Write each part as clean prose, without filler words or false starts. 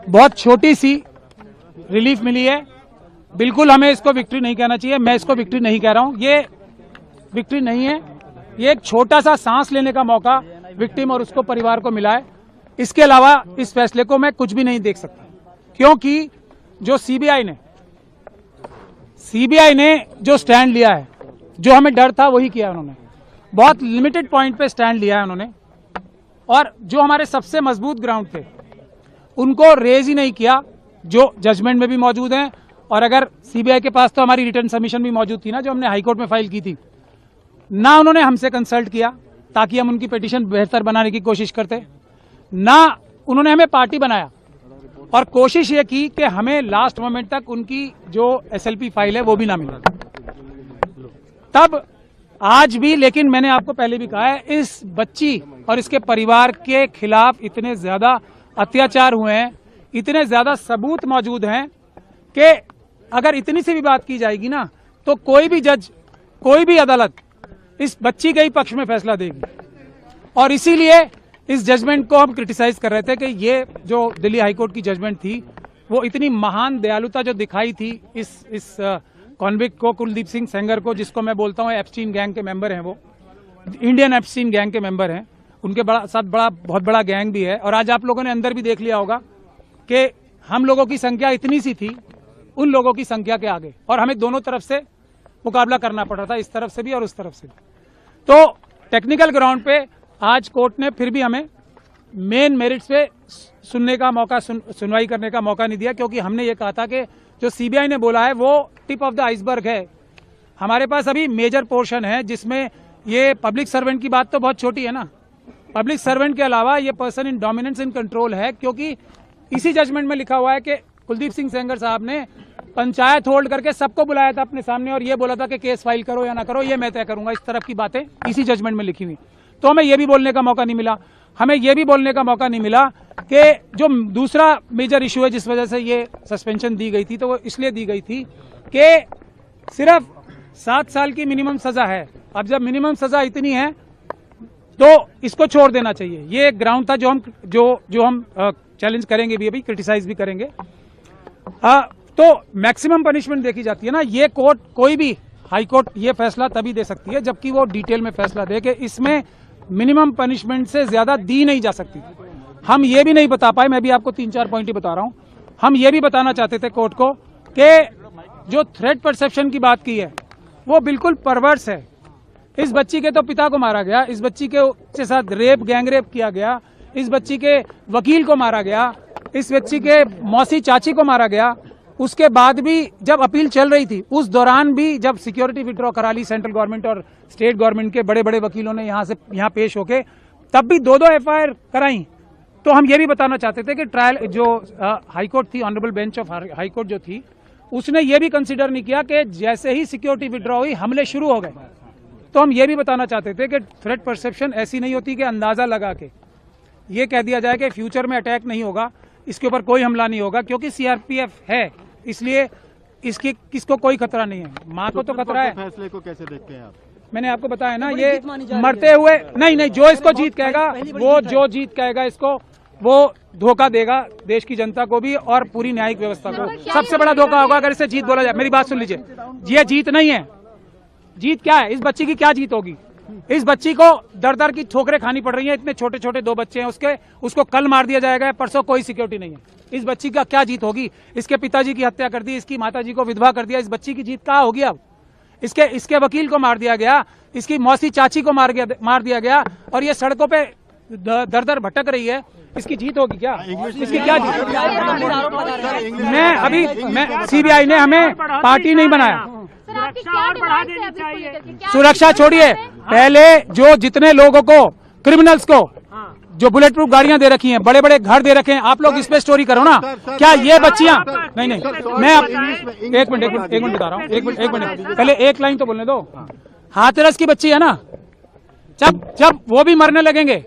बहुत छोटी सी रिलीफ मिली है। बिल्कुल हमें इसको विक्ट्री नहीं कहना चाहिए, मैं इसको विक्ट्री नहीं कह रहा हूं, ये विक्ट्री नहीं है, ये एक छोटा सा सांस लेने का मौका विक्टिम और उसको परिवार को मिला है। इसके अलावा इस फैसले को मैं कुछ भी नहीं देख सकता, क्योंकि जो सीबीआई ने जो स्टैंड लिया है, जो हमें डर था वही किया उन्होंने। बहुत लिमिटेड पॉइंट पे स्टैंड लिया है उन्होंने, और जो हमारे सबसे मजबूत ग्राउंड थे उनको रेज ही नहीं किया, जो जजमेंट में भी मौजूद हैं। और अगर सीबीआई के पास तो हमारी रिटर्न सबमिशन भी मौजूद थी ना, जो हमने हाईकोर्ट में फाइल की थी, ना उन्होंने हमसे कंसल्ट किया ताकि हम उनकी पिटीशन बेहतर बनाने की कोशिश करते, ना उन्होंने हमें पार्टी बनाया, और कोशिश ये की कि हमें लास्ट मोमेंट तक उनकी जो एसएलपी फाइल है वो भी ना मिले। तब आज भी, लेकिन मैंने आपको पहले भी कहा है, इस बच्ची और इसके परिवार के खिलाफ इतने ज्यादा अत्याचार हुए हैं, इतने ज्यादा सबूत मौजूद हैं कि अगर इतनी सी भी बात की जाएगी ना, तो कोई भी जज, कोई भी अदालत इस बच्ची के ही पक्ष में फैसला देगी। और इसीलिए इस जजमेंट को हम क्रिटिसाइज कर रहे थे कि ये जो दिल्ली हाईकोर्ट की जजमेंट थी, वो इतनी महान दयालुता जो दिखाई थी इस कॉन्विक्ट को, कुलदीप सिंह सेंगर को, जिसको मैं बोलता हूं एप्स्टीन गैंग के मेंबर हैं, वो इंडियन एप्स्टीन गैंग के मेंबर हैं, उनके साथ बहुत बड़ा गैंग भी है। और आज आप लोगों ने अंदर भी देख लिया होगा कि हम लोगों की संख्या इतनी सी थी उन लोगों की संख्या के आगे, और हमें दोनों तरफ से मुकाबला करना पड़ रहा था, इस तरफ से भी और उस तरफ से भी। तो टेक्निकल ग्राउंड पे आज कोर्ट ने फिर भी हमें मेन मेरिट्स पे सुनने का मौका, सुनवाई करने का मौका नहीं दिया, क्योंकि हमने ये कहा था कि जो सीबीआई ने बोला है वो टिप ऑफ द आइसबर्ग है। हमारे पास अभी मेजर पोर्शन है जिसमें ये पब्लिक सर्वेंट की बात तो बहुत छोटी है ना, पब्लिक सर्वेंट के अलावा ये person in dominance in control है, क्योंकि इसी जजमेंट में लिखा हुआ है कि कुलदीप सिंह सेंगर साहब ने पंचायत होल्ड करके सबको बुलाया था अपने सामने, और ये बोला था कि केस फाइल करो या ना करो ये मैं तय करूंगा। इस तरफ की बातें इसी जजमेंट में लिखी हुई। तो हमें ये भी बोलने का मौका नहीं मिला, हमें ये भी बोलने का मौका नहीं मिला कि जो दूसरा मेजर इशू है जिस वजह से ये सस्पेंशन दी गई थी, तो वो इसलिए दी गई थी कि सिर्फ 7 साल की मिनिमम सजा है। अब जब मिनिमम सजा इतनी है तो इसको छोड़ देना चाहिए। ये एक ग्राउंड था जो हम चैलेंज करेंगे भी, अभी क्रिटिसाइज भी करेंगे। तो मैक्सिमम पनिशमेंट देखी जाती है ना, ये कोर्ट, कोई भी हाई कोर्ट ये फैसला तभी दे सकती है जबकि वो डिटेल में फैसला दे कि इसमें मिनिमम पनिशमेंट से ज्यादा दी नहीं जा सकती। हम ये भी नहीं बता पाए, मैं भी आपको 3-4 पॉइंट ही बता रहा हूं। हम ये भी बताना चाहते थे कोर्ट को कि जो थ्रेट परसेप्शन की बात की है वो बिल्कुल परवर्स है। इस बच्ची के तो पिता को मारा गया, इस बच्ची के साथ गैंग रेप किया गया, इस बच्ची के वकील को मारा गया, इस बच्ची के मौसी चाची को मारा गया। उसके बाद भी जब अपील चल रही थी, उस दौरान भी जब सिक्योरिटी विड्रॉ करा ली सेंट्रल गवर्नमेंट और स्टेट गवर्नमेंट के बड़े बड़े वकीलों ने यहाँ पेश होके, तब भी 2-2 एफआईआर कराई। तो हम ये भी बताना चाहते थे कि ट्रायल जो हाईकोर्ट थी, ऑनरेबल बेंच ऑफ हाईकोर्ट जो थी, उसने ये भी कंसिडर नहीं किया कि जैसे ही सिक्योरिटी विड्रॉ हुई हमले शुरू हो गए। तो हम ये भी बताना चाहते थे कि थ्रेट परसेप्शन ऐसी नहीं होती कि अंदाजा लगा के ये कह दिया जाए कि फ्यूचर में अटैक नहीं होगा, इसके ऊपर कोई हमला नहीं होगा, क्योंकि सीआरपीएफ है इसलिए किसको कोई खतरा नहीं है। माँ को तो खतरा है। फैसले को कैसे देखते हैं आप? मैंने आपको बताया ना, ये मरते हुए नहीं, जो इसको जीत कहेगा, वो जो जीत कहेगा इसको, वो धोखा देगा देश की जनता को भी और पूरी न्यायिक व्यवस्था को। सबसे बड़ा धोखा होगा अगर इसे जीत बोला जाए। मेरी बात सुन लीजिए, ये जीत नहीं है। जीत क्या है? इस बच्ची की क्या जीत होगी? इस बच्ची को दर की ठोकरें खानी पड़ रही हैं, इतने छोटे छोटे 2 बच्चे हैं उसको कल मार दिया जाएगा, परसों कोई सिक्योरिटी नहीं है। इस बच्ची का क्या जीत होगी? इसके पिताजी की हत्या कर दी, इसकी माताजी को विधवा कर दिया, इस बच्ची की जीत क्या होगी? अब इसके वकील को मार दिया गया, इसकी मौसी चाची को मार दिया गया, और ये सड़कों पे दर भटक रही है। इसकी जीत होगी क्या? इसकी क्या जीत? मैं सीबीआई ने हमें पार्टी नहीं बनाया। सुरक्षा छोड़िए, पहले जो जितने लोगों को, क्रिमिनल्स को जो बुलेट प्रूफ गाड़ियां दे रखी हैं, बड़े बड़े घर दे रखे हैं, आप लोग इस पे स्टोरी करो ना। क्या ये बच्चियां नहीं, मैं एक मिनट बता रहा हूँ, एक मिनट पहले एक लाइन तो बोलने दो। हाथरस की बच्ची है ना, जब वो भी मरने लगेंगे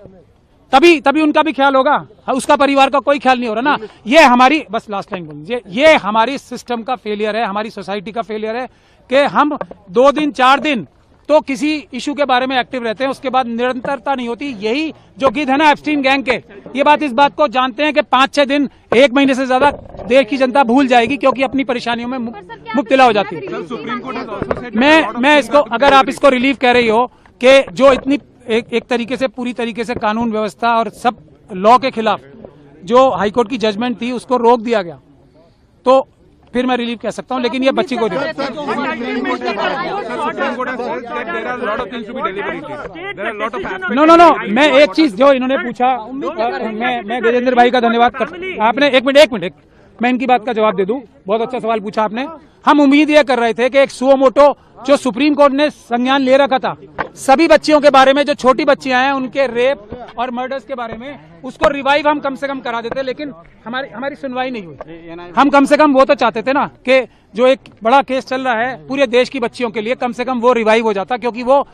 तभी उनका भी ख्याल होगा, उसका परिवार का कोई ख्याल नहीं हो रहा ना। ये हमारी, बस लास्ट लाइन बोल दीजिए, ये हमारी सिस्टम का फेलियर है, हमारी सोसाइटी का फेलियर है कि हम 2 दिन 4 दिन तो किसी इशू के बारे में एक्टिव रहते हैं, उसके बाद निरंतरता नहीं होती। यही जो गिद्ध है ना एप्स्टीन गैंग के, ये बात इस बात को जानते हैं कि 5-6 दिन 1 महीने से ज्यादा देश की जनता भूल जाएगी, क्योंकि अपनी परेशानियों में मुब्तला हो जाती है। मैं इसको, अगर आप इसको रिलीफ कह रही हो कि जो इतनी एक तरीके से पूरी तरीके से कानून व्यवस्था और सब लॉ के खिलाफ जो हाईकोर्ट की जजमेंट थी उसको रोक दिया गया, तो फिर मैं रिलीफ कह सकता हूं, लेकिन ये बच्ची को नो, मैं एक चीज जो इन्होंने पूछा, मैं गजेंद्र भाई का धन्यवाद कर, आपने एक मिनट मैं इनकी बात का जवाब दे दूं। बहुत अच्छा सवाल पूछा आपने। हम उम्मीद यह कर रहे थे कि एक सुओ मोटो जो सुप्रीम कोर्ट ने संज्ञान ले रखा था सभी बच्चियों के बारे में, जो छोटी बच्चियां हैं उनके रेप और मर्डर्स के बारे में, उसको रिवाइव हम कम से कम करा देते, लेकिन हमारी सुनवाई नहीं हुई। हम कम से कम वो तो चाहते थे ना कि जो एक बड़ा केस चल रहा है पूरे देश की बच्चियों के लिए, कम से कम वो रिवाइव हो जाता, क्योंकि वो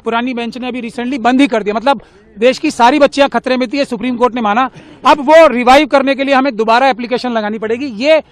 पुरानी बेंच ने अभी रिसेंटली बंद ही कर दिया। मतलब देश की सारी बच्चियां खतरे में थी, सुप्रीम कोर्ट ने माना। अब वो रिवाइव करने के लिए हमें दोबारा एप्लीकेशन लगानी पड़ेगी। ये